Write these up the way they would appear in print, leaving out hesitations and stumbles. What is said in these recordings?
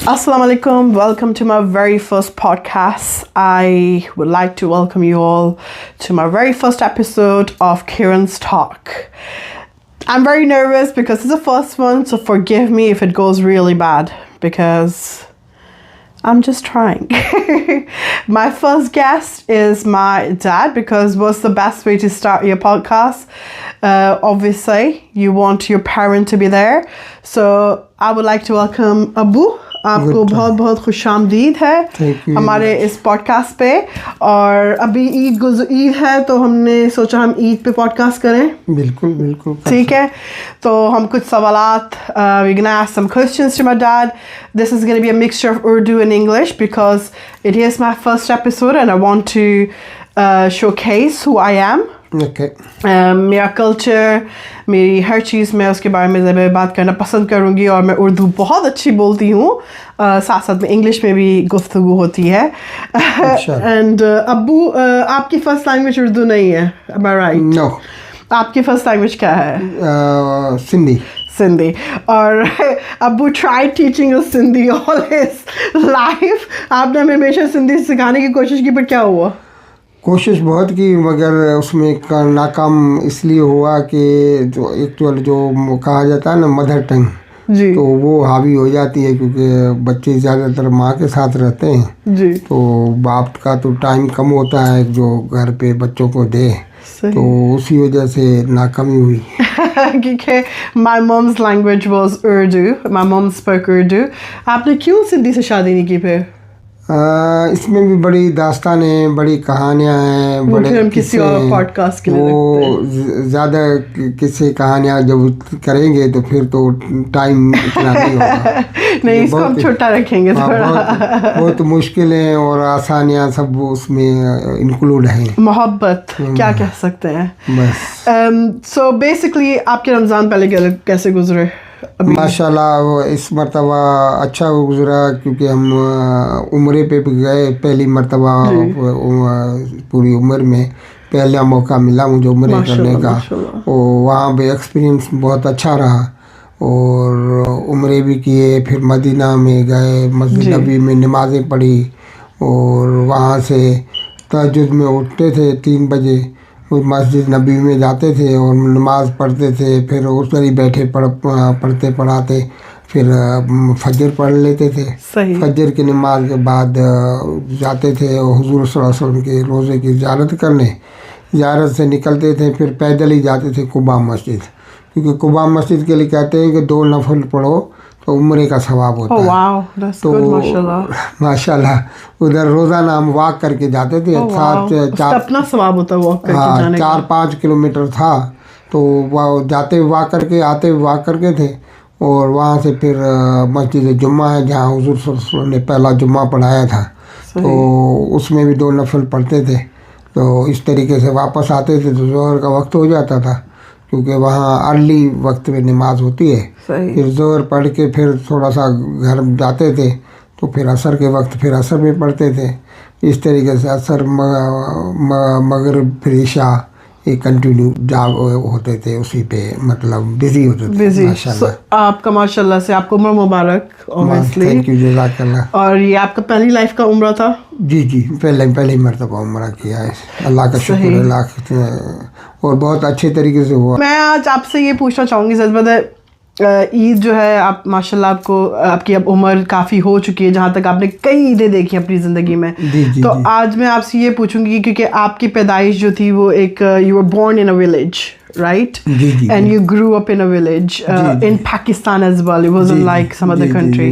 Assalamu alaikum. Welcome to my very first podcast. I would like to welcome you all to my very first episode of Kiran's Talk. I'm very nervous because it's the first one, so forgive me if it goes really bad because I'm just trying. My first guest is my dad because what's the best way to start your podcast? Obviously, you want your parent to be there. So I would like to welcome Abu. आपको बहुत बहुत खुशामदीद है हमारे इस podcast पे। और अभी ईद है तो हमने सोचा हम ईद पे पॉडकास्ट करें। बिल्कुल बिल्कुल ठीक है, तो हम कुछ सवालात we're gonna ask some questions to my dad. This is gonna be a mixture of Urdu and English because it is my first episode and I want to showcase who I am. Okay. मेरा culture, मेरी हर चीज़ मैं उसके बारे में ज़रूर बात करना पसंद करूँगी और मैं उर्दू बहुत अच्छी बोलती हूँ, साथ साथ में इंग्लिश में भी गुफ्तगू होती है। एंड अब्बू, आपकी फर्स्ट लैंग्वेज उर्दू नहीं है, am I right? No. आपकी फर्स्ट लैंग्वेज क्या है? सिंधी। और अब्बू tried teaching us Sindhi all his life. आपने हमेशा सिंधी सिखाने की कोशिश की, पर क्या हुआ? कोशिश बहुत की मगर उसमें नाकाम इसलिए हुआ कि जो एक्चुअल जो कहा जाता है ना मदर टंग जी, तो वो हावी हो जाती है क्योंकि बच्चे ज़्यादातर माँ के साथ रहते हैं जी, तो बाप का तो टाइम कम होता है जो घर पे बच्चों को दे, तो उसी वजह से नाकामी हुई। क्योंकि my mom's language was Urdu, my mom spoke Urdu. आपने क्यों सिंधी से शादी नहीं की फिर? इसमें भी बड़ी दास्तानें, बड़ी कहानियाँ हैं, बड़े हम किसी और पॉडकास्ट के लिए वो ज़्यादा किस्से कहानियाँ जब करेंगे तो फिर तो टाइम इतना नहीं होगा। नहीं, इसको हम छोटा रखेंगे थोड़ा। बहुत मुश्किलें और आसानियाँ सब उसमें इंक्लूड हैं। मोहब्बत क्या कह सकते हैं बस। सो बेसिकली आपके रमज़ान पहले कैसे गुजरे? माशाल्लाह इस मरतबा अच्छा गुजरा क्योंकि हम उम्रे पे भी गए, पहली मरतबा पूरी उम्र में पहला मौका मिला मुझे उम्रे करने का, और वहाँ पे एक्सपीरियंस बहुत अच्छा रहा और उम्रे भी किए। फिर मदीना में गए, मस्जिद नबी में नमाज़ें पढ़ी और वहाँ से तहज्जुद में उठते थे 3 बजे, उस मस्जिद नबी में जाते थे और नमाज़ पढ़ते थे, फिर उधर ही बैठे पढ़ते पढ़ाते फिर फजर पढ़ लेते थे। फजर की नमाज के बाद जाते थे हुजूर सल्लल्लाहु अलैहि वसल्लम के रोज़े की ज़ियारत करने। ज़ियारत से निकलते थे फिर पैदल ही जाते थे कुबा मस्जिद, क्योंकि कुबा मस्जिद के लिए कहते हैं कि 2 नफल पढ़ो तो उम्रे का सवाब होता है। तो माशाल्लाह उधर रोज़ाना हम वॉक करके जाते थे। अपना सवाब होता है वॉक करके जाने का। 4-5 किलोमीटर था, तो वह जाते वॉक करके आते वॉक करके थे और वहाँ से फिर मस्जिद जुम्मा है जहाँ हुजूर सल्लल्लाहु अलैहि वसल्लम ने पहला जुम्मा पढ़ाया था, तो उसमें भी 2 नफल पढ़ते थे। तो इस तरीके से वापस आते थे तो ज़ोहर का वक्त हो जाता था क्योंकि वहाँ अर्ली वक्त में नमाज होती है। फिर ज़ोहर पढ़ के फिर थोड़ा सा घर जाते थे तो फिर असर के वक्त फिर असर में पढ़ते थे। इस तरीके से असर मगरिब फिर इशा ये कंटिन्यू जाग होते थे, उसी पे मतलब बिजी होते थे। माशाल्लाह आपका माशाल्लाह से आपको उम्र मुबारक। थैंक यू, जज़ाकल्लाह। और ये आपका पहली लाइफ का उम्रा था? जी पहले मरतबा उम्रा किया है, अल्लाह का शुक्र है लाख, और बहुत अच्छे तरीके से हुआ। मैं आज आपसे ये पूछना चाहूँगी ज़रूर, ईद जो है आप माशाल्लाह आपकी अब उम्र काफ़ी हो चुकी है, जहाँ तक आपने कई ईदें देखी अपनी ज़िंदगी में। तो आज मैं आपसे ये पूछूंगी क्योंकि आपकी पैदाइश जो थी वो एक you were born in a village, right? And you grew up in a village in Pakistan as well. It wasn't like some other country.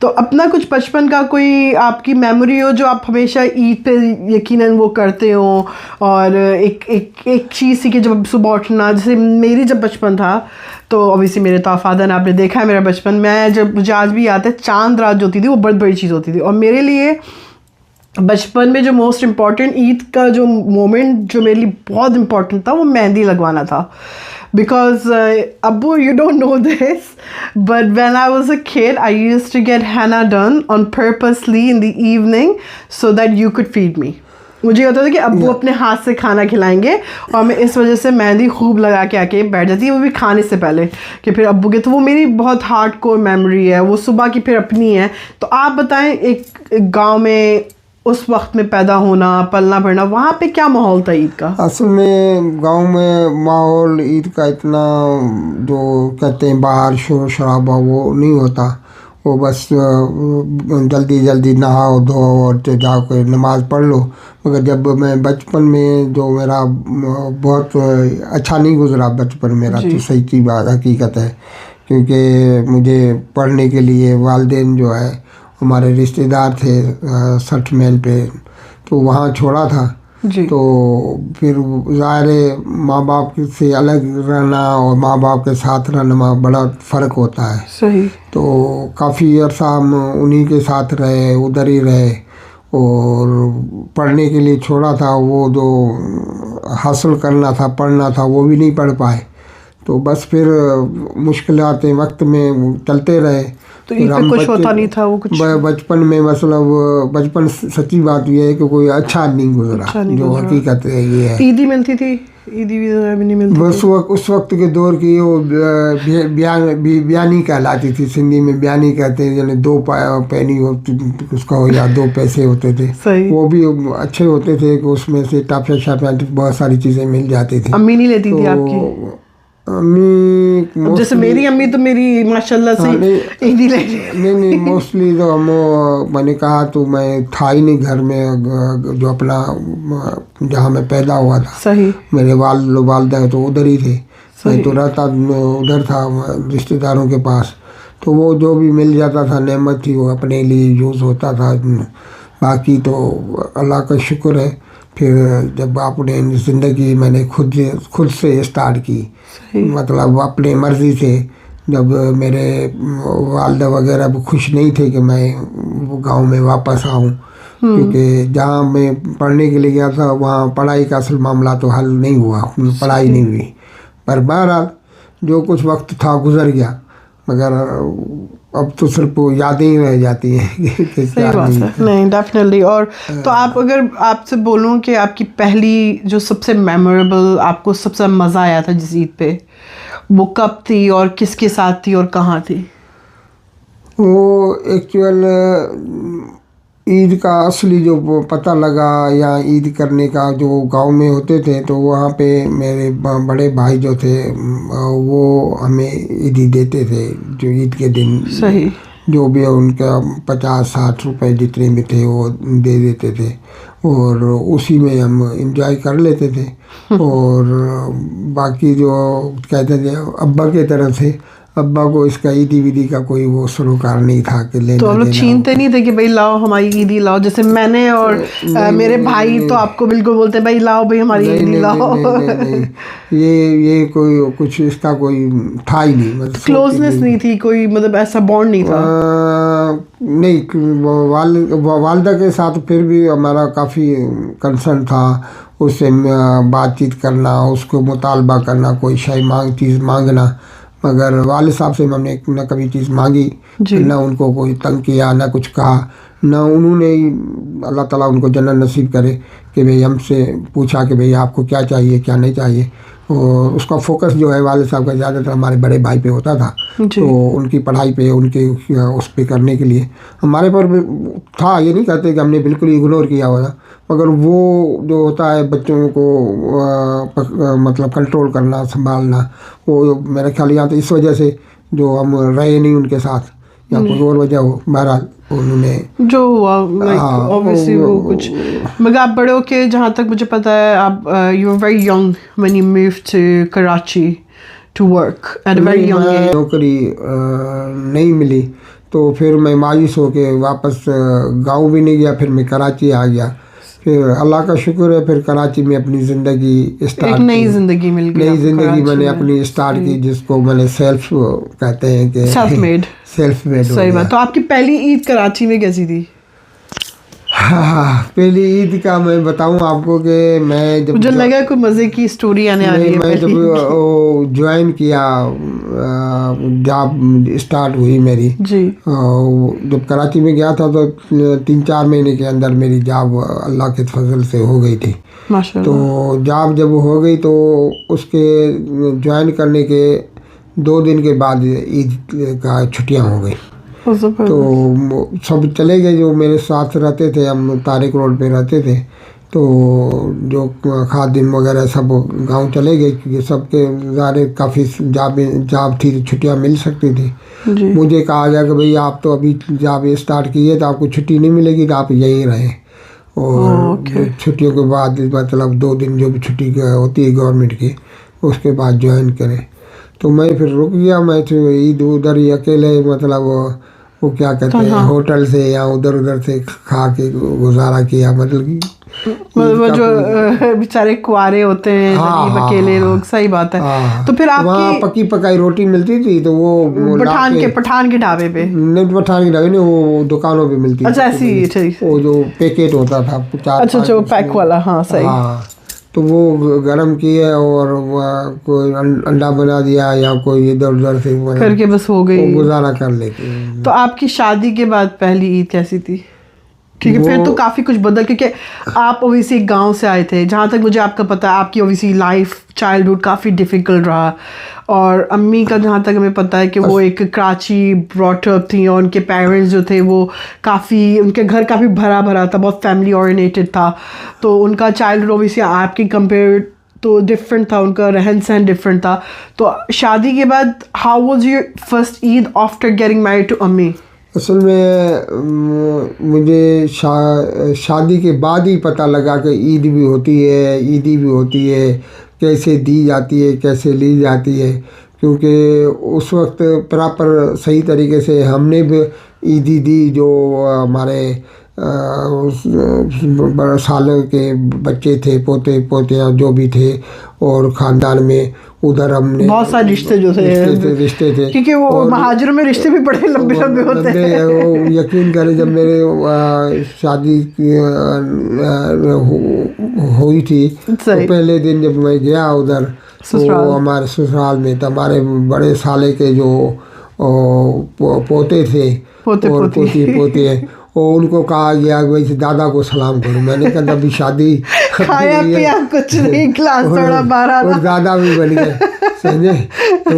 तो अपना कुछ बचपन का कोई आपकी मेमोरी हो जो आप हमेशा ईद पे यकीनन वो करते हो, और एक चीज़ थी कि जब सुबह उठना, जैसे मेरी जब बचपन था तो ऑब्वियसली मेरे तो फादर ने आपने देखा है मेरा बचपन, मैं जब मुझे आज भी याद है चांद रात जो होती थी वो बहुत बड़ी चीज़ होती थी। और मेरे लिए बचपन में जो मोस्ट इम्पॉर्टेंट ईद का जो मोमेंट जो मेरे लिए बहुत इम्पॉर्टेंट था वो मेहंदी लगवाना था। Because Abu, you don't know this, but when I was a kid, I used to get henna done on purposely in the evening so that you could feed me. मुझे होता था कि अब्बू अपने हाथ से खाना खिलाएंगे और मैं इस वजह से मेहंदी खूब लगा के आके बैठ जाती है, वो भी खाने से पहले कि फिर अब्बू के, तो वो मेरी बहुत हार्ड कोर मेमोरी है, वो सुबह की फिर अपनी है। तो आप बताएं, एक गांव में उस वक्त में पैदा होना, पलना बढ़ना, वहाँ पे क्या माहौल था ईद का? असल में गांव में माहौल ईद का इतना जो कहते हैं बाहर शोर शराबा वो नहीं होता। वो बस जल्दी जल्दी नहाओ धो और जाओ कर नमाज़ पढ़ लो। मगर जब मैं बचपन में जो मेरा बहुत अच्छा नहीं गुजरा बचपन मेरा, तो सही की बात हकीकत है, क्योंकि मुझे पढ़ने के लिए वालिदैन जो है हमारे रिश्तेदार थे 60 मील पे, तो वहाँ छोड़ा था। तो फिर ज़ाहिर है माँ बाप से अलग रहना और माँ बाप के साथ रहना में बड़ा फ़र्क होता है। सही। तो काफ़ी अर्सा हम उन्हीं के साथ रहे, उधर ही रहे, और पढ़ने के लिए छोड़ा था। वो जो हासिल करना था, पढ़ना था, वो भी नहीं पढ़ पाए। तो बस फिर मुश्किलात वक्त में चलते रहे। तो ईद पे कुछ होता नहीं था, वो कुछ बचपन में मतलब बचपन सच्ची बात ये है कि कोई अच्छा नहीं गुजरा, जो हकीकत है ये है। ईदी मिलती थी, ईदी भी नहीं मिलती बस उस वक्त के दौर की वो बयानी कहलाती थी, सिंधी में बयानी कहते हैं, यानी 2 पैनी होती उसका हो या 2 पैसे होते थे। वो भी अच्छे होते थे कि उसमें से टाफिया शाफिया बहुत सारी चीज़ें मिल जाती थी। अम्मी नहीं लेती थी आपकी? अम्मी जैसे मेरी अम्मी तो मेरी माशाल्लाह से ईदी ले नहीं मोस्टली तो हम, मैंने कहा तो मैं था ही नहीं घर में, जो अपना जहाँ मैं पैदा हुआ था। सही। मेरे वालिदा तो उधर ही थे, मैं तो रहता उधर था रिश्तेदारों के पास। तो वो जो भी मिल जाता था नेमत थी, वो अपने लिए यूज़ होता था। बाकी तो अल्लाह का शुक्र है। फिर जब आपने ज़िंदगी मैंने खुद से स्टार्ट की, मतलब अपने मर्ज़ी से, जब मेरे वालिदा वगैरह खुश नहीं थे कि मैं गांव में वापस आऊं, क्योंकि जहां मैं पढ़ने के लिए गया था वहां पढ़ाई का असल मामला तो हल नहीं हुआ, पढ़ाई नहीं हुई। पर बहरहाल जो कुछ वक्त था गुजर गया, मगर अब तो सिर्फ यादें ही रह जाती हैं। सही बात है। नहीं डेफिनेटली। और तो आप, अगर आपसे बोलूं कि आपकी पहली जो सबसे मेमोरेबल, आपको सबसे मज़ा आया था जिस ईद पे, वो कब थी और किसके साथ थी और कहाँ थी? वो एक्चुअल ईद का असली जो पता लगा या ईद करने का जो गांव में होते थे, तो वहाँ पे मेरे बड़े भाई जो थे वो हमें ईदी देते थे, जो ईद के दिन। सही। जो भी उनका 50-60 रुपए जितने भी थे वो दे देते थे, और उसी में हम एंजॉय कर लेते थे। और बाकी जो कहते थे अब्बा के तरफ से, अब्बा को इसका ईदी वीदी का कोई वो सरोकार नहीं था कि लेना। तो हम लोग छीनते नहीं थे कि भाई लाओ हमारी ईदी लाओ, जैसे मैंने और मेरे भाई तो आपको बिल्कुल बोलते हैं भाई लाओ भाई हमारी ईदी लाओ। नहीं, ये कोई कुछ इसका कोई था ही नहीं, मतलब क्लोजनेस नहीं थी कोई, मतलब ऐसा बॉन्ड नहीं था। नहीं, वालिदा के साथ फिर भी हमारा काफ़ी कंसर्न था, उससे बातचीत करना, उसको मुतालबा करना, कोई चीज़ मांगना। मगर वालिद साहब से हमने न कभी चीज़ मांगी, न उनको कोई तंग किया, न कुछ कहा, न उन्होंने, अल्लाह ताला उनको जन्नत नसीब करे, कि भाई हमसे पूछा कि भाई आपको क्या चाहिए क्या नहीं चाहिए। और उसका फोकस जो है वालिद साहब का ज़्यादातर हमारे बड़े भाई पे होता था, तो उनकी पढ़ाई पे, उनके उस पे करने के लिए हमारे पर था। ये नहीं कहते कि हमने बिल्कुल इग्नोर किया हुआ था, मगर वो जो होता है बच्चों को मतलब कंट्रोल करना, संभालना, वो मेरे ख्याल यहाँ तो इस वजह से जो हम रहे नहीं उनके साथ, या कोई और वजह हो, बहरहाल उन्होंने जो हुआ ऑब्वियसली वो कुछ। मगर आप बड़े होके, जहाँ तक मुझे पता है, आप you were very young when you moved to Karachi to work at a very young age. नौकरी नहीं मिली, तो फिर मैं मायूस होके वापस गांव भी नहीं गया, फिर मैं कराची आ गया। फिर अल्लाह का शुक्र है, फिर कराची में अपनी ज़िंदगी स्टार्ट, एक नई ज़िंदगी मिल गई, नई ज़िंदगी मैंने अपनी स्टार्ट की, जिसको मैंने सेल्फ कहते हैं कि सेल्फ मेड। सही बात। तो आपकी पहली ईद कराची में कैसी थी? हाँ, पहली ईद का मैं बताऊं आपको कि मैं जब मुझे लगा कोई मजे की स्टोरी आने आ रही है मैं जब ज्वाइन किया, जॉब स्टार्ट हुई मेरी, जी जब कराची में गया था तो 3-4 महीने के अंदर मेरी जॉब अल्लाह के फजल से हो गई थी। माशाल्लाह। तो जॉब जब हो गई तो उसके ज्वाइन करने के 2 दिन के बाद ईद का छुट्टियां हो गई। तो सब चले गए जो मेरे साथ रहते थे, हम तारिक रोड पे रहते थे, तो जो खादिम वगैरह सब गांव चले गए क्योंकि सबके ज़ाहिर काफ़ी जॉब थी, छुट्टियां मिल सकती थी। जी। मुझे कहा गया कि भाई आप तो अभी जॉब स्टार्ट किए तो आपको छुट्टी नहीं मिलेगी, तो आप यहीं रहें। और छुट्टियों के बाद मतलब 2 दिन जो भी छुट्टी होती है गवर्नमेंट की, उसके बाद ज्वाइन करें। तो मैं फिर रुक गया। मैं तो ईद उधर ही अकेले मतलब वो क्या कहते हैं होटल से या उधर उधर से खा के गुजारा किया। मतलब वो जो बेचारे कुआरे होते हैं, अकेले लोग, सही बात है। तो फिर आपकी वहाँ पक्की पकाई रोटी मिलती थी, तो वो पठान के ढाबे पे नहीं, पठान के ढाबे नहीं, वो दुकानों पे मिलती थी। अच्छा, ऐसी वो जो पैकेट होता था 4-5। अच्छा, जो पैक वाला, हाँ सही। हाँ, तो वो गरम किए और कोई अंडा बना दिया या कोई इधर उधर से करके बस हो गई, गुजारा कर लेते। तो आपकी शादी के बाद पहली ईद कैसी थी? क्योंकि फिर तो काफ़ी कुछ बदल, क्योंकि आप ओवैसी एक गांव से आए थे, जहाँ तक मुझे आपका पता है आपकी ओवैसी लाइफ चाइल्डहुड काफ़ी डिफ़िकल्ट रहा, और अम्मी का जहाँ तक हमें पता है कि वो एक कराची ब्रॉट अप थी, और उनके पेरेंट्स जो थे वो काफ़ी, उनके घर काफ़ी भरा भरा था, बहुत फैमिली ओरिएंटेड था। तो उनका चाइल्डहुड ओवैसी आपके कंपेयर तो डिफरेंट था, उनका रहन सहन डिफरेंट था। तो शादी के बाद how was your first Eid after getting married to अम्मी? असल में मुझे शादी के बाद ही पता लगा कि ईद भी होती है, ईदी भी होती है, कैसे दी जाती है, कैसे ली जाती है। क्योंकि उस वक्त प्रॉपर सही तरीके से हमने भी ईदी दी, जो हमारे बड़े सालों के बच्चे थे, पोते पोतियाँ जो भी थे, और ख़ानदान में उधर हमने बहुत सारे रिश्ते जो रिश्ते थे क्योंकि वो महाजिरों में रिश्ते भी बड़े लंबे लंबे होते हैं। वो यकीन करें, जब मेरे शादी हुई थी तो पहले दिन जब मैं गया उधर, तो हमारे ससुराल में तो हमारे बड़े साले के जो पोते थे और पोती हैं, और उनको कहा गया वैसे दादा को सलाम करो। मैंने कहा अभी शादी खाया पिया कुछ नहीं, क्लास थोड़ा बारह, और दादा भी बन गए, समझे। तो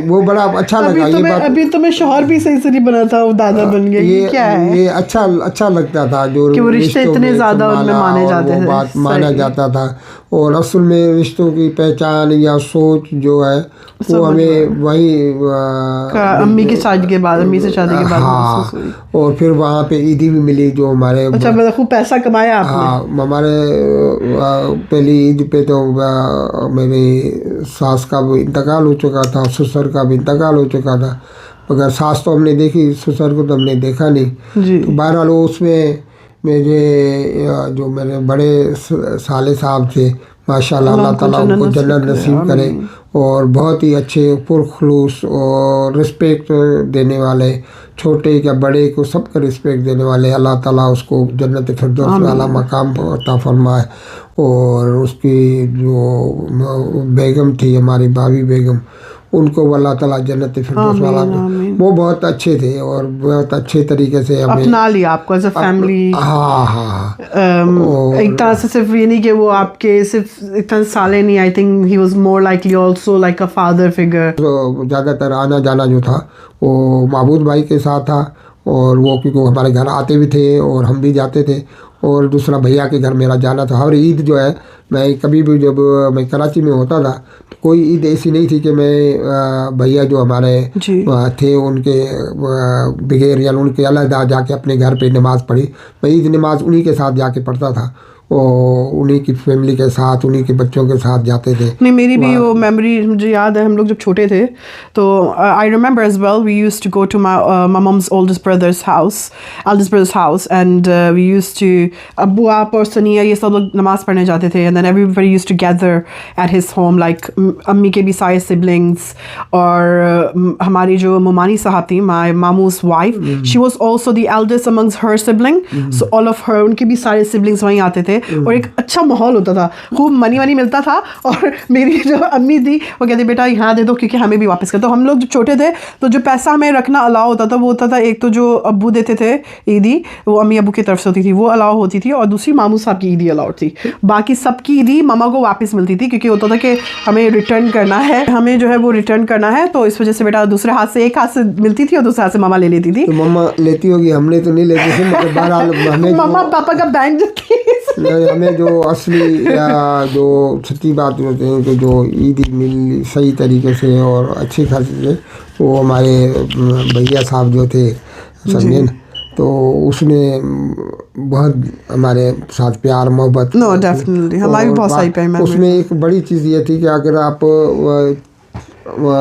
वो बड़ा अच्छा लगा। ये बात अभी तो मैं शौहर भी सही से नहीं बना था, वो दादा बन गया, ये क्या है? ये अच्छा लगता था जो कि वो रिश्ते इतने ज़्यादा उनमें माने जाते थे, बात माना जाता था। और असल में रिश्तों की पहचान या सोच जो है वो हमें वही अम्मी की शादी के बाद, अम्मी से शादी के बाद। हाँ, और फिर वहाँ पे ईदी भी मिली जो हमारे। अच्छा, मतलब खूब पैसा कमाया आपने? हाँ, हमारे पहली ईद पे तो मेरी सास का भी इंतकाल हो चुका था, ससुर का भी इंतकाल हो चुका था, मगर सास तो हमने देखी, ससुर को तो हमने देखा नहीं जी। तो बहरहाल उसमें मेरे जो मेरे बड़े साले साहब थे, माशाल्लाह, अल्लाह ताला उनको जन्नत नसीब करे, और बहुत ही अच्छे पुरखलूस और रिस्पेक्ट देने वाले, छोटे या बड़े को सबका रिस्पेक्ट देने वाले, अल्लाह ताला उसको जन्नत फिरदौस में आला मकाम अता फरमाए। और उसकी जो बेगम थी, हमारी भाभी बेगम, उनको अल्लाह ताला जन्नत फिरदौस वाला, वो बहुत अच्छे थे और बहुत अच्छे तरीके से हमें अपना लिया आपको एज अ फैमिली। हाँ। एक तरह से सिर्फ ये नहीं कि वो आपके सिर्फ इतने साले नहीं, I think he was more likely also like a father figure. तो ज़्यादातर आना जाना जो था वो महबूब भाई के साथ था, और वो क्योंकि हमारे घर आते भी थे और हम भी जाते थे, और दूसरा भैया के घर मेरा जाना था। हर ईद जो है, मैं कभी भी जब मैं कराची में होता था तो कोई ईद ऐसी नहीं थी कि मैं भैया जो हमारे थे उनके बगैर या उनके अलग जाके अपने घर पे नमाज़ पढ़ी। मैं ईद नमाज उन्हीं के साथ जाके पढ़ता था, उन्हीं की फैमिली के साथ, उन्हीं के बच्चों के साथ जाते थे। नहीं, मेरी भी वो मेमोरी मुझे याद है, हम लोग जब छोटे थे तो I remember as well, we used to go to my mum's eldest brother's house and we used to, अब्बू आप और सनिया ये सब लोग नमाज पढ़ने जाते थे, and then everybody used to gather at his home, like अम्मी के भी सारे सिबलिंग्स, और हमारी जो मोमानी साहब थी, माय मामू's wife, she was also the eldest amongst her sibling, so all of her, उनके भी सारे सिबलिंग्स वहीं आते थे, और एक अच्छा माहौल होता था, खूब मनी वनी मिलता था। और मेरी जो अम्मी थी वो कहती बेटा यहाँ दे दो क्योंकि हमें भी वापस कर। तो हम लोग जब छोटे थे तो जो पैसा हमें रखना अलाउ होता था वो होता था, एक तो जो अब्बू देते थे ईदी, वो अम्मी अब्बू की तरफ से होती थी, वो अलाउ होती थी, और दूसरी मामू साहब की ईदी अलाउड थी। बाकी सबकी ईदी मामा को वापस मिलती थी, क्योंकि होता था कि हमें रिटर्न करना है, हमें जो है वो रिटर्न करना है, तो इस वजह से बेटा दूसरे हाथ से, एक हाथ से मिलती थी और दूसरे हाथ से मामा ले लेती थी। तो मम्मा लेती होगी, हमने तो नहीं लेते थे, मतलब बहरहाल हमें मम्मा पापा का बैंक जो थी हमें जो असली या जो सच्ची बात होते हैं कि जो ईदी मिल सही तरीके से और अच्छी खासी से, वो हमारे भैया साहब जो थे समझे न, तो उसने बहुत हमारे साथ प्यार मोहब्बत। नो डेफिनेटली हमारी बहुत सारी प्यार। उसमें एक बड़ी चीज़ ये थी कि अगर आप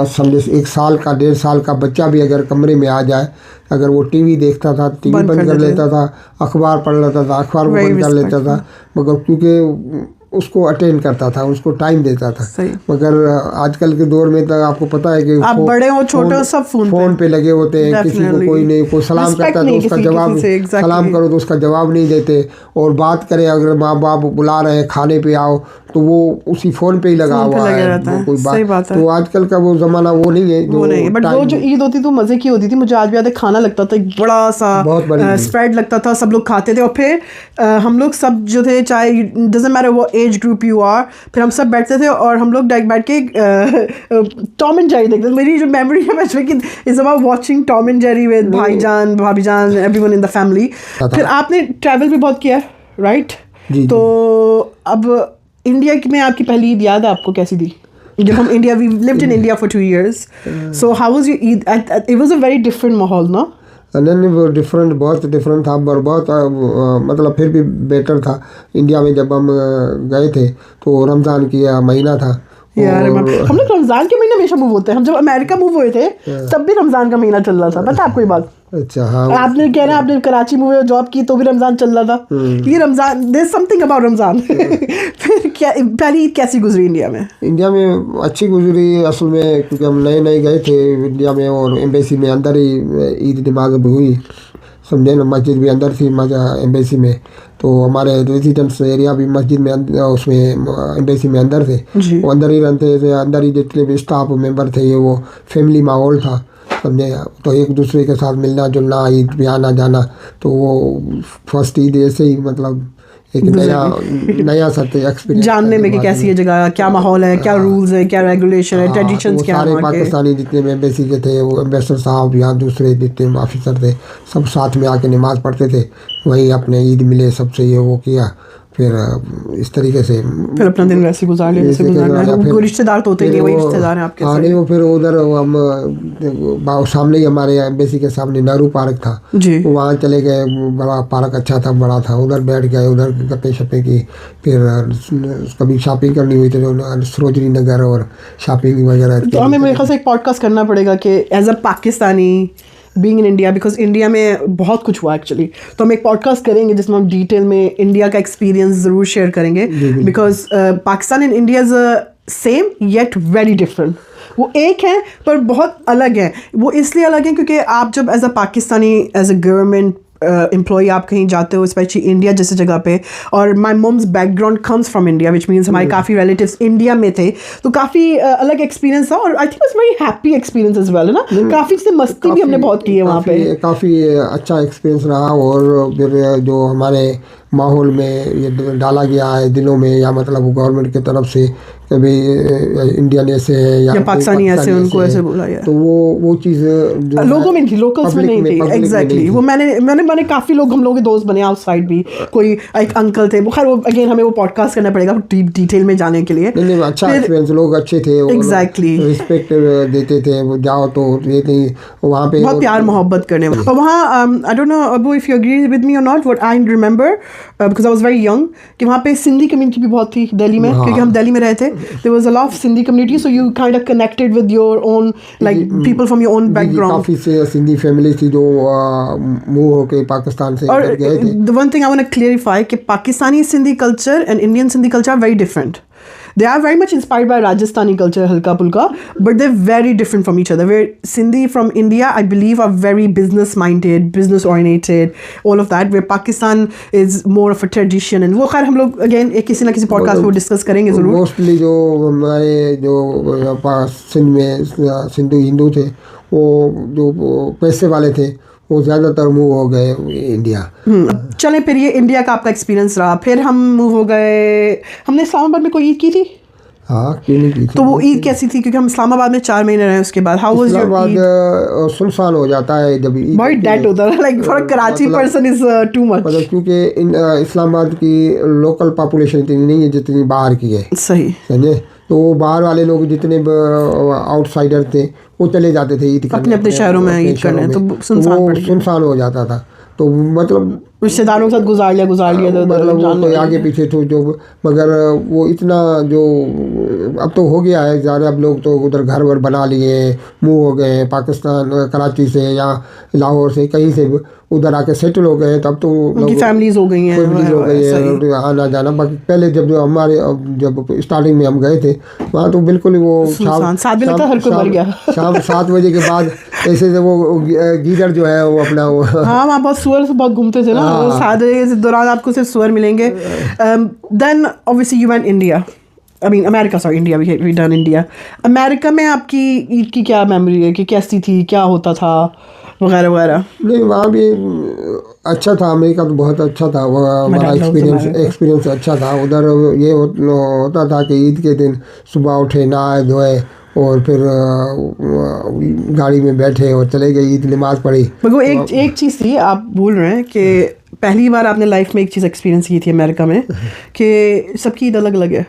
समझे 1 साल का 1.5 साल का बच्चा भी अगर कमरे में आ जाए, अगर वो टीवी देखता था टीवी बंद कर लेता था, अखबार पढ़ लेता था अखबार बंद कर लेता था, मगर क्योंकि उसको अटेंड करता था, उसको टाइम देता था। मगर आजकल के दौर में तो आपको पता है कि आप बड़े हो छोटे हो सब फोन पे लगे होते हैं, किसी को कोई नहीं, कोई सलाम करता तो उसका जवाब, सलाम करो तो उसका जवाब नहीं देते, और बात करें अगर माँ बाप बुला रहे हैं खाने पे आओ तो वो उसी फोन पे ही लगा हुआ है, कोई बात। तो आजकल का वो जमाना वो नहीं है, वो नहीं। बट वो जो ईद होती तो मजे की होती थी। मुझे आज भी याद है, खाना लगता था एक बड़ा सा स्प्रेड लगता था, सब लोग खाते थे, और फिर हम लोग सब जो थे, चाहे डजंट मैटर वो एज ग्रुप यू आर, फिर हम सब बैठते थे और हम लोग बैठ के टॉम एंड जेरी देखते थे। मेरी जो मेमोरी है बचपन की is about watching Tom and Jerry with भाईजान भाभीजान एवरीवन इन द फैमिली। फिर आपने ट्रैवल भी बहुत किया, राइट? तो अब इंडिया में आपकी पहली ईद याद है आपको कैसी थी? जब हम India, we lived in India for 2 years, so how was your Eid? It was a very different माहौल ना? नहीं, वो डिफरेंट, बहुत डिफरेंट था, और बहुत मतलब फिर भी बेटर था। इंडिया में जब हम गए थे तो रमज़ान की महीना था यार, हम लोग रमज़ान के महीने हमेशा मूव होते हैं। हम जब अमेरिका मूव हुए थे तब भी रमज़ान का महीना चल रहा था, पता आपको ये बात? अच्छा, हाँ। आपने कह रहे हैं आपने कराची में जॉब की तो भी रमज़ान चल रहा था। ये Ramzan, there is something about Ramzan. फिर क्या पहली ईद कैसी गुजरी इंडिया में? इंडिया में अच्छी गुजरी असल में, क्योंकि हम नए गए थे इंडिया में, और एम्बेसी में अंदर ही ईद नमाज हुई, समझे ना। मस्जिद भी अंदर थी एम्बेसी में, तो हमारे रेजिडेंट्स एरिया भी मस्जिद में उसमें एम्बेसी में अंदर थे, वो अंदर ही रहते थे। अंदर ही जितने भी स्टाफ मेंबर थे, ये वो फैमिली माहौल था, समझे। तो एक दूसरे के साथ मिलना जुलना, ईद पे आना जाना, तो वो फर्स्ट ईद ऐसे ही मतलब एक नया सा एक्सपीरियंस जानने में कि कैसी है जगह, क्या माहौल है, क्या रूल्स है, क्या रेगुलेशन है, ट्रेडिशंस क्या है। सारे पाकिस्तानी जितने भी एम्बेसी के थे, वो एम्बेसडर साहब या दूसरे जितने ऑफिसर थे, सब साथ में आके नमाज़ पढ़ते थे, वहीं अपने ईद मिले सबसे, ये वो किया, फिर इस तरीके से फिर अपना दिन वैसे गुजार लिया जैसे गुजारना है। कोई रिश्तेदार तो होते नहीं, वही रिश्तेदार हैं आपके। हाँ, नहीं, वो फिर उधर हम सामने ही हमारे एम्बेसी के सामने नेहरू पार्क था जी, वहाँ चले गए। बड़ा पार्क अच्छा था, बड़ा था, उधर बैठ गए, उधर गप्पे शप्पे की। फिर कभी शॉपिंग करनी हुई तो सरोजनी नगर और शॉपिंग वगैरह। तो हमें मेरे ख्याल से एक पॉडकास्ट करना पड़ेगा कि as a Pakistani being in India, because India में बहुत कुछ हुआ एक्चुअली, तो हम एक पॉडकास्ट करेंगे जिसमें हम डिटेल में इंडिया का एक्सपीरियंस ज़रूर शेयर करेंगे, because Pakistan and India is same yet very different. वो एक है पर बहुत अलग है। वो इसलिए अलग है क्योंकि आप जब as a Pakistani, as a government employee आप कहीं जाते हो, स्पेशली इंडिया जैसे जगह पे, और my mum's background comes from India, which means हमारे काफ़ी रिलेटिव्स इंडिया में थे, तो काफ़ी अलग एक्सपीरियंस था। और I think it's very happy experience as well, है ना? काफ़ी से मस्ती भी हमने बहुत की है वहाँ पे, काफ़ी अच्छा एक्सपीरियंस रहा। और फिर जो हमारे माहौल में ये डाला गया है दिलों में, या मतलब गवर्नमेंट की तरफ से कभी इंडियन ऐसे है या पाकिस्तानी ऐसे, उनको ऐसे बोला गया, तो वो चीज़ लोगों में थी, लोकल्स में नहीं थी। एग्जैक्टली, वो मैंने काफ़ी लोग, हम लोग के दोस्त बने आउटसाइड भी। कोई एक अंकल थे, वो खैर वो अगेन हमें वो पॉडकास्ट करना पड़ेगा डिटेल में जाने के लिए। नहीं, अच्छा एक्सपीरियंस, लोग अच्छे थे, एग्जैक्टली रिस्पेक्ट देते थे। वो जाओ तो ये नहीं, वहाँ पे बहुत प्यार मोहब्बत करने वाले। और वहाँ आई डोंट नो अबू if you agree with me or not, what I remember because I was very young कि वहाँ पे सिंधी कम्युनिटी भी बहुत थी दिल्ली में, क्योंकि हम दिल्ली में रहे थे. There was a lot of Sindhi community, so you kind of connected with your own like people from your own background. काफ़ी से सिंधी फैमिली थी जो मूव होके पाकिस्तान से और गए थे. The one thing I want to clarify कि Pakistani Sindhi culture and Indian Sindhi culture are very different. They are very much inspired by Rajasthani culture, halka pulka, but they're very different from each other. Where Sindhi from India, I believe, are very business minded, business oriented, all of that. Where Pakistan is more of a tradition, and वो खैर हम लोग again एक किसी ना किसी podcast में discuss करेंगे जरूर. मोस्टली जो हमारे जो सिंध में सिंधु हिंदू थे, वो जो पैसे वाले थे, वो ज़्यादातर मूव हो गए इंडिया. चलें फिर ये इंडिया का आपका एक्सपीरियंस रहा. फिर हम मूव हो गए. हमने इस्लामाबाद में कोई ईद की थी. हाँ, क्यों नहीं की थी. तो वो ईद कैसी थी, क्योंकि हम इस्लामाबाद में 4 महीने रहे. उसके बाद हाउ वाज योर ईद. सुनसान हो जाता है जब ईद. बहुत डेड होता है, like for a Karachi person is too much. मतलब क्योंकि इस्लामाबाद की लोकल पॉपुलेशन इतनी नहीं है जितनी बाहर की है. सही समझे. तो बाहर वाले लोग जितने आउटसाइडर थे वो चले जाते थे ईद अपने अपने शहरों में ईद करने. तो सुनसान हो जाता था. तो मतलब रिश्तेदारों के साथ गुजार लिया मतलब वो कोई आगे पीछे तो जो, मगर वो इतना जो अब तो हो गया है ज़्यादा. अब लोग तो उधर घर वर बना लिए, मूव हो गए पाकिस्तान, कराची से या लाहौर से कहीं से उधर आके सेटल हो गए. तब तो उनकी फैमिलीज हो गई हैं, आना जाना. बाकी पहले जब जो हमारे जब स्टार्टिंग में हम गए थे वहाँ तो बिल्कुल ही वो शाम 7 बजे के बाद ऐसे से वो गीदड़ जो है वो अपना वो हाँ वहाँ बहुत सुअर से बहुत घूमते थे ना. 7 बजे के दौरान आपको सिर्फ सुअर मिलेंगे. Then obviously you went India. I mean America, sorry, India, we done India. America में आपकी ईद की क्या मेमोरी है, कि कैसी थी, क्या होता था वगैरह वगैरह. नहीं, वहाँ भी अच्छा था. अमेरिका तो बहुत अच्छा था. वो हमारा एक्सपीरियंस अच्छा था. उधर ये होता था कि ईद के दिन सुबह उठे, नहाए धोए और फिर गाड़ी में बैठे और चले गए, ईद नमाज पढ़ी. वो एक चीज़ थी आप भूल रहे हैं कि पहली बार आपने लाइफ में एक चीज़ एक्सपीरियंस की थी अमेरिका में कि सबकी ईद अलग अलग है.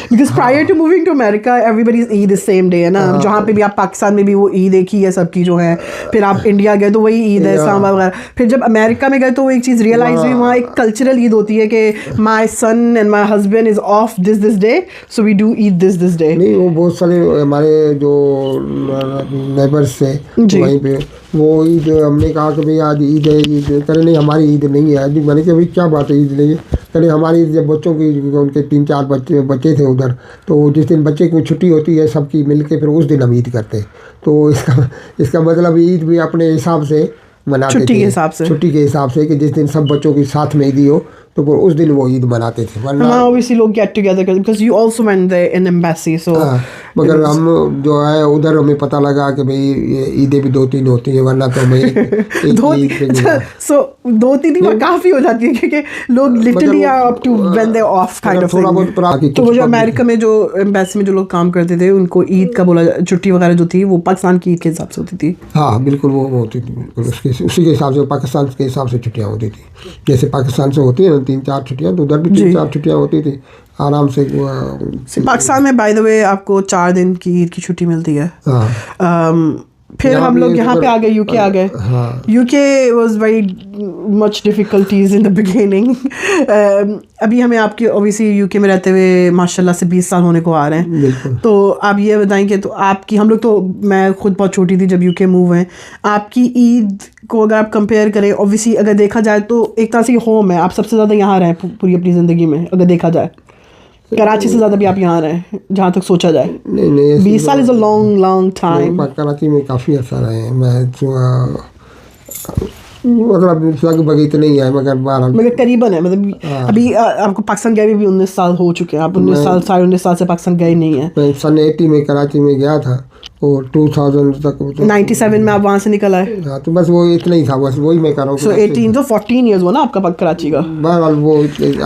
Because prior to moving to America, everybody's Eid is same day है ना. जहाँ पे भी आप पाकिस्तान में भी वो ईद एक ही है सबकी जो है. फिर आप इंडिया गए तो वही ईद है, इस्लामाबाद वगैरह. फिर जब अमेरिका में गए तो वो एक चीज़ रियलाइज हुई, वहाँ एक कल्चरल ईद होती है कि my son and my husband is off this day, so we do Eid this day. नहीं, वो बहुत सारे हमारे जो नेबर्स थे वहीं पे वो ईद, हमने कहा कि भाई आज ईद है. ईद करे नहीं, हमारी ईद नहीं है आज. मैंने कहा भाई क्या बात है ईद नहीं है. करे हमारी जब बच्चों की उनके 3-4 बच्चे थे उधर, तो जिस दिन बच्चे को छुट्टी होती है सबकी मिलके फिर उस दिन हम ईद करते. तो इसका मतलब ईद भी अपने हिसाब से मनाते थे, छुट्टी के हिसाब से कि जिस दिन सब बच्चों के साथ में ईदी हो तो उस दिन वो ईद मनाते थे. वरना obviously लोग get together because you also went there in embassy, so मगर हम जो है उधर हमें पता लगा कि भाई ईदें भी 2-3 होती हैं, वरना तो हमें so 2-3 काफ़ी हो जाती है क्योंकि लोग literally are up to when they're off kind of thing. तो वो जो अमेरिका में जो एम्बेसी में जो लोग काम करते थे उनको ईद का बोला छुट्टी वगैरह जो थी वो पाकिस्तान की ईद के हिसाब से होती थी. हाँ बिल्कुल वो होती थी. बिल्कुल उसी के हिसाब से पाकिस्तान के हिसाब से छुट्टियाँ होती थी. जैसे पाकिस्तान से होती है 3-4 छुट्टियाँ, तो उधर भी 3-4 छुट्टियाँ होती थी आराम से. पाकिस्तान में बाय द वे आपको 4 दिन की ईद की छुट्टी मिलती है. फिर हम लोग यहाँ पे आ गए, यूके आ गए. UK was very much difficulties in the beginning. अभी हमें आपके ऑब्वियसली यूके में रहते हुए माशाल्लाह से 20 साल होने को आ रहे हैं. तो आप ये बताएंगे तो आपकी, हम लोग तो, मैं खुद बहुत छोटी थी जब यूके मूव हुए. आपकी ईद को अगर आप कंपेयर करें, ऑब्वियसली अगर देखा जाए तो एक तरह से होम है. आप सबसे ज़्यादा यहाँ रहे पूरी अपनी ज़िंदगी में. अगर देखा जाए कराची से ज़्यादा भी आप यहाँ रहे जहाँ तक सोचा जाए. नहीं 20 साल is a long time. Karachi में काफ़ी अच्छा रहे हैं. मैं मतलब लगभग इतने ही है मगर करीबन है. मतलब अभी आपको पाकिस्तान गए भी 19 साल हो चुके हैं. आप 19 साल से पाकिस्तान गए नहीं हैं. मैं सन 80 में कराची में गया था और 2000 तक 97 में आप वहाँ से निकल आए. हाँ, तो बस वो इतना ही था. बस वही मैं कर रहा हूँ. सो 18 तो 14 ईयर्स हुआ ना आपका कराची का. बहरहाल वो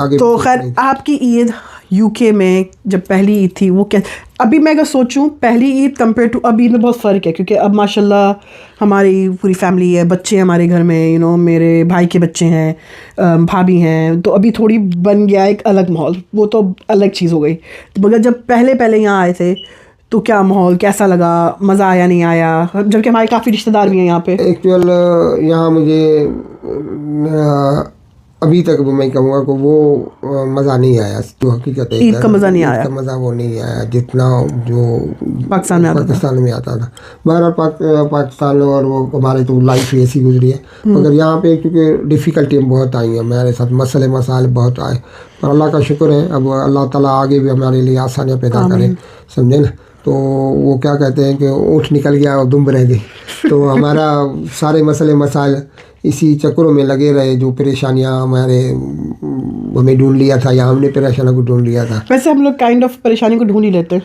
आगे. तो खैर आपकी ईद यूके में जब पहली ईद थी वो क्या, अभी मैं अगर सोचूं पहली ईद कंपेयर टू अभी में बहुत फ़र्क है. क्योंकि अब माशाल्लाह हमारी पूरी फैमिली है, बच्चे हैं हमारे घर में, मेरे भाई के बच्चे हैं, भाभी हैं. तो अभी थोड़ी बन गया एक अलग माहौल. वो तो अलग चीज़ हो गई. तो मगर जब पहले यहाँ आए थे तो क्या माहौल, कैसा लगा, मज़ा आया नहीं आया, जबकि हमारे काफ़ी रिश्तेदार भी हैं यहाँ पे. एक्चुअल यहाँ मुझे अभी तक मैं कहूँगा कि वो मज़ा नहीं आया, जो हकीकत है ईद का मज़ा नहीं आया, ईद का मज़ा वो नहीं आया जितना जो पाकिस्तान में आता था। बहरहाल पाकिस्तान और वो हमारे तो लाइफ ही ऐसी गुजरी है, मगर यहाँ पे क्योंकि डिफ़िकल्टियाँ बहुत आई हैं मेरे साथ, मसले मसाइल बहुत आए, पर अल्लाह का शुक्र है अब अल्लाह ताला आगे भी हमारे लिए आसानियाँ पैदा करें, समझे ना। तो वो क्या कहते हैं कि ऊँट निकल गया और दुम रह गई, तो हमारा सारे मसले मसाइल इसी चक्करों में लगे रहे, जो परेशानियां हमें ढूंढ लिया था या हमने परेशानियों को ढूंढ लिया था। वैसे हम लोग काइंड ऑफ परेशानी को ढूंढ ही लेते हैं।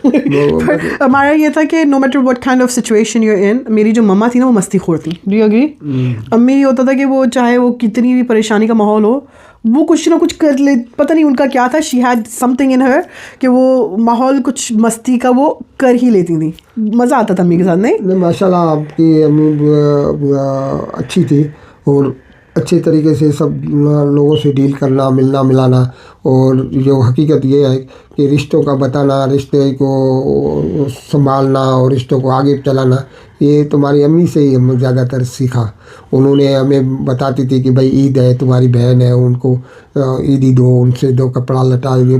हमारा ये था कि no matter what kind of situation you in, मेरी जो मम्मा थी ना वो मस्तीखोर थी, डू यू एग्री? अम्मी ये होता था कि वो चाहे वो कितनी भी परेशानी का माहौल हो, वो कुछ ना कुछ कर ले, पता नहीं उनका क्या था, शी हैड समथिंग इन हर कि वो माहौल कुछ मस्ती का वो कर ही लेती थी, मज़ा आता था अम्मी के साथ। नहीं माशाल्लाह आपकी अम्मी अच्छी थी और अच्छे तरीके से सब लोगों से डील करना, मिलना मिलाना, और जो हकीकत ये है कि रिश्तों का बताना, रिश्ते को संभालना और रिश्तों को आगे चलाना, ये तुम्हारी अम्मी से ही हम ज़्यादातर सीखा। उन्होंने हमें बताती थी कि भाई ईद है, तुम्हारी बहन है, उनको ईदी दो, उनसे दो कपड़ा लटा, ये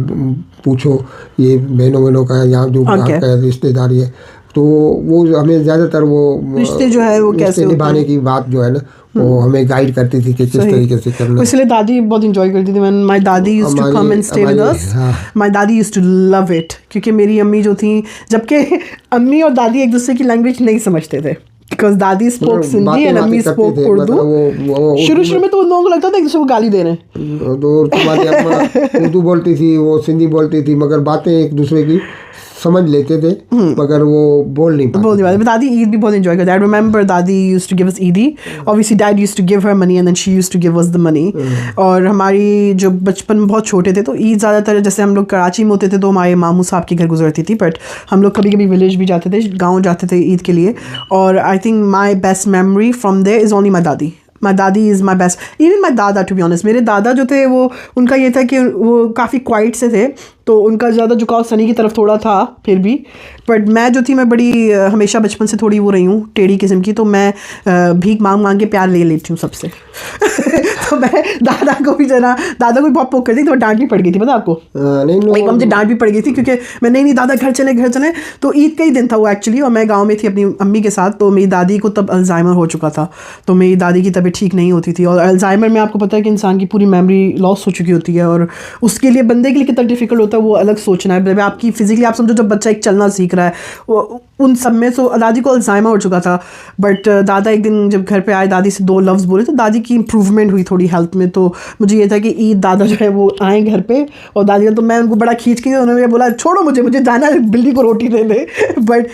पूछो, ये बहनों का यहाँ जो का रिश्तेदारी है, तो वो हमें ज़्यादातर वो रिश्ते जो है वो कैसे निभाने की बात जो है ना वो हमें गाइड करती थी कि किस तरीके से करना। इसलिए दादी बहुत इंजॉय करती थी। When my dadi used to come and stay with us, my dadi used to love it, क्योंकि मेरी अम्मी जो थी, जबकि अम्मी और दादी एक दूसरे की लैंग्वेज नहीं समझते थे, बिकॉज दादी स्पोक सिंधी एंड अम्मी स्पोक उर्दू। शुरू में तो उन लोगों को लगता था एक दूसरे को गाली दे रहे हैं, तो उर्दू बोलती थी, वो सिंधी बोलती थी, मगर बातें एक दूसरे की समझ लेते थे, मगर वो बोल नहीं पाते। दादी ईद भी बहुत एंजॉय करती है। I remember dadi used to give us eidi, obviously dad used to give her money and then she used to give us the money. और हमारी जो बचपन में बहुत छोटे थे तो ईद ज़्यादातर, जैसे हम लोग कराची में होते थे तो हमारे मामू साहब के घर गुजरती थी, बट हम लोग कभी कभी विलेज भी जाते थे, गाँव जाते थे ईद के लिए। और I think my best memory from there is only my dadi. My dadi is my best, even my dada to be honest. मेरे दादा जो थे वो, उनका ये था कि वो काफ़ी क्वाइट से थे, तो उनका ज़्यादा झुकाव सनी की तरफ थोड़ा था फिर भी। बट मैं जो थी, मैं बड़ी हमेशा बचपन से थोड़ी वो रही हूँ टेढ़ी किस्म की, तो मैं भीख मांग के प्यार ले लेती हूँ सबसे। तो मैं दादा को भी जना, दादा को भी बहुत पोक करती थी, तो डांट भी पड़ गई थी, पता आपको? एक मुझे डांट भी पड़ गई थी क्योंकि मैं नहीं दादा घर चले। तो ईद का ही दिन था वो एक्चुअली, और मैं गाँव में थी अपनी अम्मी के साथ। तो मेरी दादी को तब अल्जाइमर हो चुका था, तो मेरी दादी की तबीयत ठीक नहीं होती थी। और अल्जाइमर में आपको पता है कि इंसान की पूरी मेमोरी लॉस हो चुकी होती है, और उसके लिए बंदे के लिए कितना डिफिकल्ट होता है वो अलग सोचना है। आपकी फिजिकली आप समझो, जब बच्चा एक चलना सीख रहा है, वो उन सब में तो दादी को अल्जाइमर हो चुका था। बट दादा एक दिन जब घर पे आए, दादी से 2 लफ्ज़ बोले, तो दादी की इंप्रूवमेंट हुई थोड़ी हेल्थ में। तो मुझे ये था कि ईद दादा जो है वो आए घर पे, और दादी का, तो मैं उनको बड़ा खींच के, उन्होंने बोला छोड़ो मुझे जाना है, बिल्ली को रोटी दे दे। बट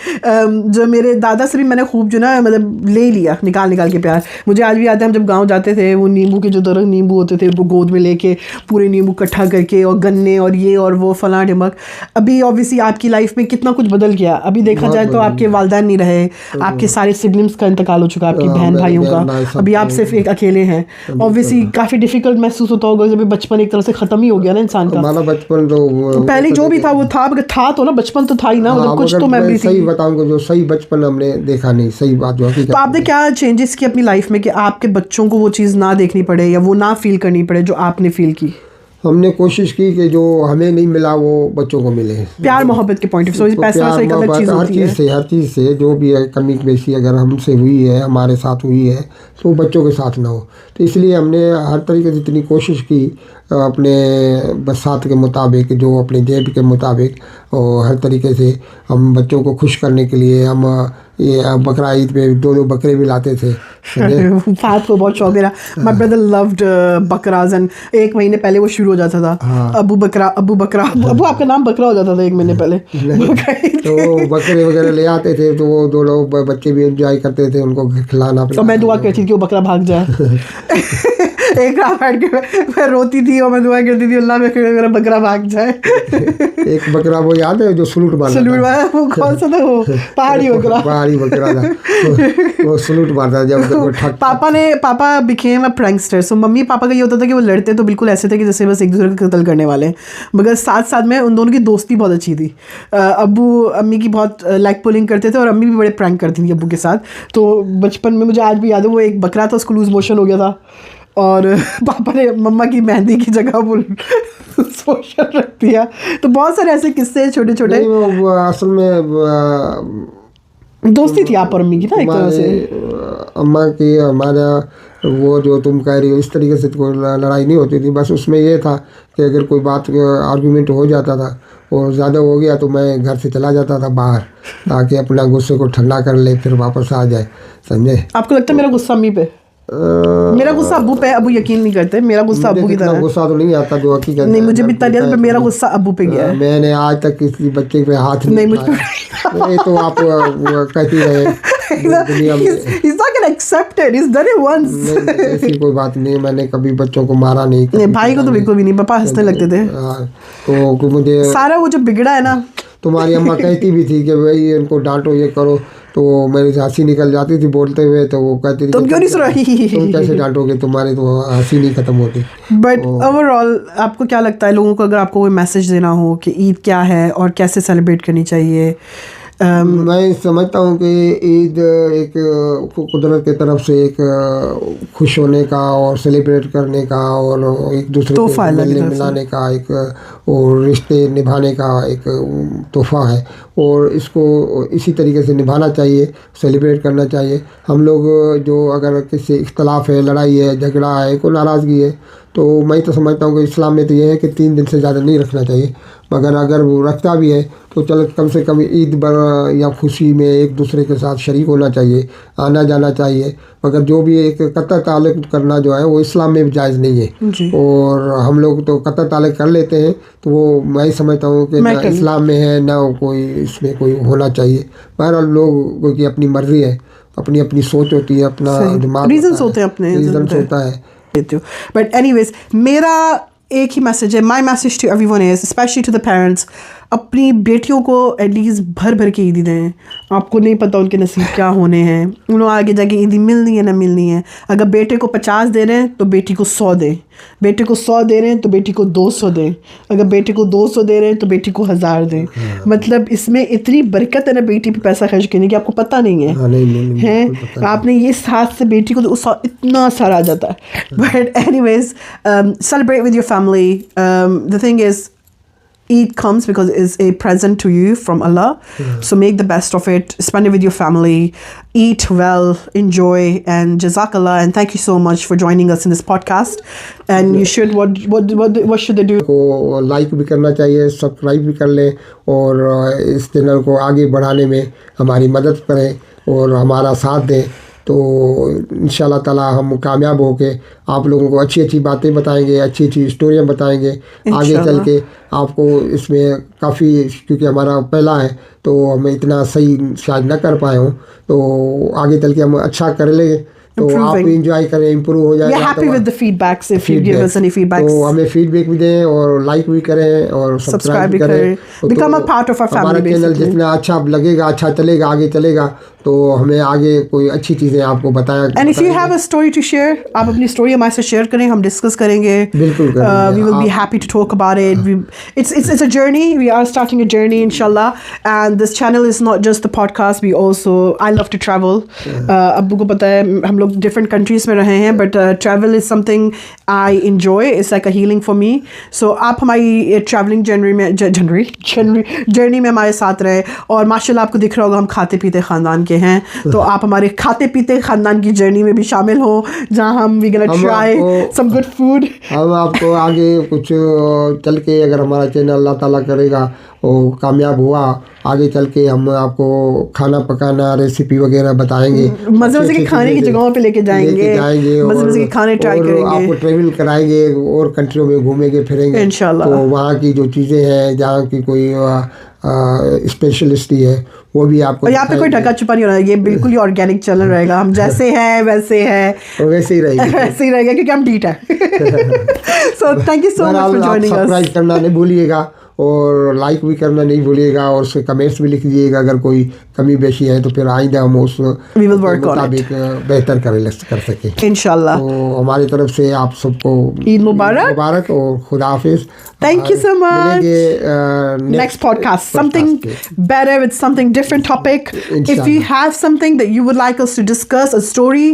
जो मेरे दादा से भी मैंने खूब जो ना मतलब ले लिया निकाल के प्यार। मुझे आज भी याद है, हम जब गाँव जाते थे, वो नींबू के जो दरख्त नींबू होते थे वो गोद में लेके पूरे नींबू इकट्ठा करके, और गन्ने और ये और वो फलां ढिमक। अभी ऑब्वियसली आपकी लाइफ में कितना कुछ बदल गया। अभी देखा जाए तो आपके वालिदैन नहीं रहे, आपके सारे सिबलिंग्स का इंतकाल हो चुका, आपकी बहन भाइयों का, अभी आप सिर्फ एक अकेले हैं। ऑब्वियसली काफ़ी डिफिकल्ट महसूस होता होगा जब बचपन एक तरह से ख़त्म ही हो गया ना इंसान का। हमारा बचपन तो पहले जो भी था वो था तो ना, बचपन तो था ही ना, मतलब कुछ तो मेमोरी थी। सही बताऊंगा, जो सही बचपन हमने देखा नहीं, सही बात जो हकीकत। तो आपने क्या चेंजेस की अपनी लाइफ में कि आपके बच्चों को वो चीज़ ना देखनी पड़े या वो ना फील करनी पड़े जो आपने फील की? हमने कोशिश की कि जो हमें नहीं मिला वो बच्चों को मिले। प्यार मोहब्बत के पॉइंट ऑफ व्यू से, पैसा से एक अलग चीज़ होती है। हर चीज़ से जो भी है कमी बेशी अगर हमसे हुई है, हमारे साथ हुई है, तो बच्चों के साथ ना हो। तो इसलिए हमने हर तरीके से इतनी कोशिश की अपने बसात के मुताबिक, जो अपने जेब के मुताबिक, और हर तरीके से हम बच्चों को खुश करने के लिए हम ये बकरा ईद पे 2 बकरे भी लाते थे। फात को बहुत शौक है। माय ब्रदर लव्ड बकराज, एंड 1 महीने पहले वो शुरू हो जाता था। हाँ। अबू बकरा अबू आपका नाम बकरा हो जाता था 1 महीने पहले। तो बकरे वगैरह ले आते थे, तो वो 2 लोग बच्चे भी एंजॉय करते थे उनको खिलाना। तो मैं दुआ करती थी कि वो बकरा भाग जाए। एक रात बैठ के मैं रोती थी और मैं दुआ करती थी, अल्लाह मेरा बकरा भाग जाए। एक बकरा वो याद है जो सलूट मारता था? वो कौन सा था? वो पहाड़ी बकरा था। वो सलूट मारता जब पापा became a prankster. So mummy papa का ये होता था कि वो लड़ते तो बिल्कुल ऐसे थे कि जैसे बस एक दूसरे को कत्ल करने वाले, मगर साथ साथ में उन दोनों की दोस्ती बहुत अच्छी थी। अब्बू अम्मी की बहुत लेग पुलिंग करते थे और अम्मी भी बड़े प्रैंक करती थी अब्बू के साथ। तो बचपन में मुझे आज भी याद है, वो एक बकरा था, उसको लूज मोशन हो गया था और पापा ने मम्मा की मेहंदी की जगह वो सोशल रख दिया। तो बहुत सारे ऐसे किस्से छोटे छोटे। असल में दोस्ती थी आप और अम्मी की ना एक तरह से। अम्मा की हमारा वो जो तुम कह रही हो इस तरीके से कोई लड़ाई नहीं होती थी। बस उसमें ये था कि अगर कोई बात आर्गुमेंट हो जाता था और ज़्यादा हो गया तो मैं घर से चला जाता था बाहर, ताकि अपना गुस्से को ठंडा कर ले, फिर वापस आ जाए, समझे। आपको लगता है मेरा गुस्सा अम्मी पे? मेरा गुस्सा अब्बू पे, अब्बू यकीन नहीं करते, मेरा गुस्सा अब्बू की तरह है। गुस्सा तो नहीं आता जो हकीकत नहीं, मुझे भी तरीका पर मेरा गुस्सा अब्बू पे गया है। मैंने आज तक किसी बच्चे पे हाथ नहीं उठाया। ये तो आप कहती रहे दुनिया में। He's not gonna accept it. He's done it once. ऐसी कोई बात नहीं, मैंने कभी बच्चों को मारा नहीं। भाई को तो बिल्कुल भी नहीं, पापा हंसने लगते थे। तो मुझे सारा वो जो बिगड़ा है ना, तुम्हारी अम्मा कहती भी थी कि भाई इनको डांटो, ये करो, तो मेरी हंसी निकल जाती थी बोलते हुए। तो वो कहती थी तुम क्यों नहीं सुन रही, तुम कैसे डांटोगे, तुम्हारी तो हंसी नहीं खत्म होती। बट ओवरऑल आपको क्या लगता है लोगों को, अगर आपको कोई मैसेज देना हो कि ईद क्या है और कैसे सेलिब्रेट करनी चाहिए? मैं समझता हूँ कि ईद एक कुदरत की तरफ से एक खुश होने का और सेलिब्रेट करने का और एक दूसरे को मिलने मिलाने का एक और रिश्ते निभाने का एक तोहफा है, और इसको इसी तरीके से निभाना चाहिए, सेलिब्रेट करना चाहिए। हम लोग जो अगर किसी इख्तलाफ है, लड़ाई है, झगड़ा है, कोई नाराज़गी है, तो मैं तो समझता हूँ कि इस्लाम में तो ये है कि 3 दिन से ज़्यादा नहीं रखना चाहिए। मगर अगर वो रखता भी है तो चलो कम से कम ईद या खुशी में एक दूसरे के साथ शरीक होना चाहिए, आना जाना चाहिए। मगर जो भी एक कत्ता ताल्लुक़ करना जो है वो इस्लाम में भी जायज़ नहीं है। और हम लोग तो कत्ता ताल्लुक़ कर लेते हैं, तो वो मैं समझता हूँ कि ना इस्लाम में है ना कोई इसमें कोई होना चाहिए। बहरहाल लोगों की अपनी मर्ज़ी है, अपनी अपनी सोच होती है, अपना दिमाग रीजंस होते हैं, अपने रीजंस होता है। बट एनीवेज मेरा एक ही मैसेज है, my message to everyone is, specially to the parents, अपनी बेटियों को एटलीस्ट भर भर के ईदी दें। आपको नहीं पता उनके नसीब क्या होने हैं, उन्हें आगे जाके ईदी मिलनी है ना मिलनी है। अगर बेटे को 50 दे रहे हैं तो बेटी को 100 दें, बेटे को 100 दे रहे हैं तो बेटी को 200 दें, अगर बेटे को 200 दे रहे हैं तो बेटी को 1000 दें। मतलब इसमें इतनी बरकत है ना बेटी पे पैसा खर्च करने की, आपको पता नहीं है। हैं आपने ये हाथ से बेटी को तो इतना सारा आ जाता है। But anyways celebrate with your family. The thing is Eid comes because it's a present to you from Allah. So make the best of it. Spend it with your family. Eat well, enjoy, and Jazakallah. And thank you so much for joining us in this podcast. And you should what should they do? को like भी करना चाहिए, subscribe भी कर लें, और इस channel को आगे बढ़ाने में हमारी मदद करें और हमारा साथ दें। तो इंशाल्लाह ताला हम कामयाब होके आप लोगों को अच्छी अच्छी बातें बताएंगे, अच्छी अच्छी स्टोरियाँ बताएंगे आगे चल के आपको। इसमें काफ़ी, क्योंकि हमारा पहला है तो हमें इतना सही शायद न कर पाए हों, तो आगे चल के हम अच्छा कर लेंगे, तो आप भी इंजॉय करें, इम्प्रूव हो जाएगा। We are happy with the feedbacks if you give us any feedbacks. तो हमें फीडबैक भी दें और लाइक भी करें और सब्सक्राइब भी करें। Become a part of our family. हमारा चैनल जितना अच्छा लगेगा, अच्छा चलेगा, आगे चलेगा, तो हमें आगे कोई अच्छी चीज़ें आपको बताया। And if you have a story to share, आप अपनी स्टोरी हमारे साथ शेयर करें, हम डिस्कस करेंगे। बिल्कुल करेंगे। We will be happy to talk about it. It's a journey. We are starting a journey, inshallah. And this channel is not just the podcast. We also, I love to travel. अब्बू को पता है हम लोग different countries में रहे हैं, but travel is something I enjoy. It's like a healing for me. So आप हमारी traveling journey में हमारे साथ रहे, और माशाल्लाह आपको दिख रहा होगा हम खाते पीते ख़ानदान के हैं, तो आप हमारे खाते पीते ख़ानदान की जर्नी में भी शामिल हो, जहाँ हम we gonna try some good food. हम आपको आगे कुछ चल के अगर हमारा चैनल अल्लाह ताला करेगा और कामयाब हुआ, आगे चल के हम आपको खाना पकाना, रेसिपी वगैरह बताएंगे, मज़े के खाने की जगहों पे लेके जाएंगे, मज़े के खाने ट्राई करेंगे, आपको ट्रैवल कराएंगे और कंट्रियों में घूमेंगे फिरेंगे इंशाल्लाह। तो वहाँ की जो चीज़ें हैं, जहाँ की कोई स्पेशलिस्ट है, वो भी आपको। और यहाँ पे कोई ढका छुपा नहीं हो रहा है, ये बिल्कुल ही ऑर्गेनिक चैनल रहेगा। हम जैसे हैं वैसे हैं, वैसे ही रहेगा, वैसे ही रहेगा, क्योंकि हम डीट हैं। So thank you so much for joining us. Subscribe करना नहीं भूलिएगा और लाइक भी करना नहीं भूलिएगा और उसके कमेंट्स भी लिख दीजिएगा अगर कोई कमी बेशी है तो फिर आइंदा हम उस मुताबिक बेहतर कर सकें इंशाल्लाह। तो हमारी तरफ से आप सबको ईद मुबारक और खुदा हाफिज। Thank you so much. Next podcast, something better with something different topic. If you have something that you would like us to discuss, a story,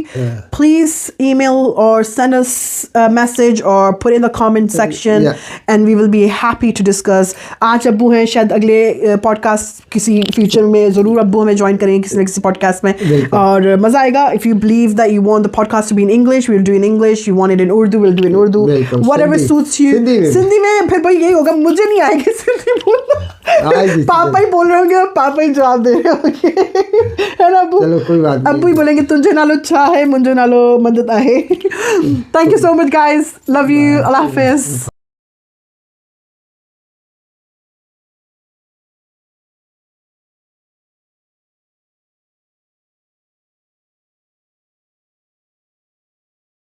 please email or send us a message or put in the comment section, and we will be happy to discuss. आज अब्बू हैं, शायद अगले podcast किसी future में ज़रूर अब्बू हमें join करेंगे किसी न किसी podcast में, और मज़ा आएगा. If you believe that you want the podcast to be in English, we'll do in English. You want it in Urdu, we'll do in Urdu. Whatever suits you. Sindhi में फिर भाई यही होगा, मुझे नहीं आएगी सिंधी बोलना, पापा ही बोल रहे होंगे और पापा ही जवाब दे रहे होंगे, है ना अब्बू? चलो कोई बात नहीं, अब्बू ही बोलेंगे तुझे नालो चाहे मुझे नालो मदद आहे. Thank you so much guys, love you, Allah Hafiz.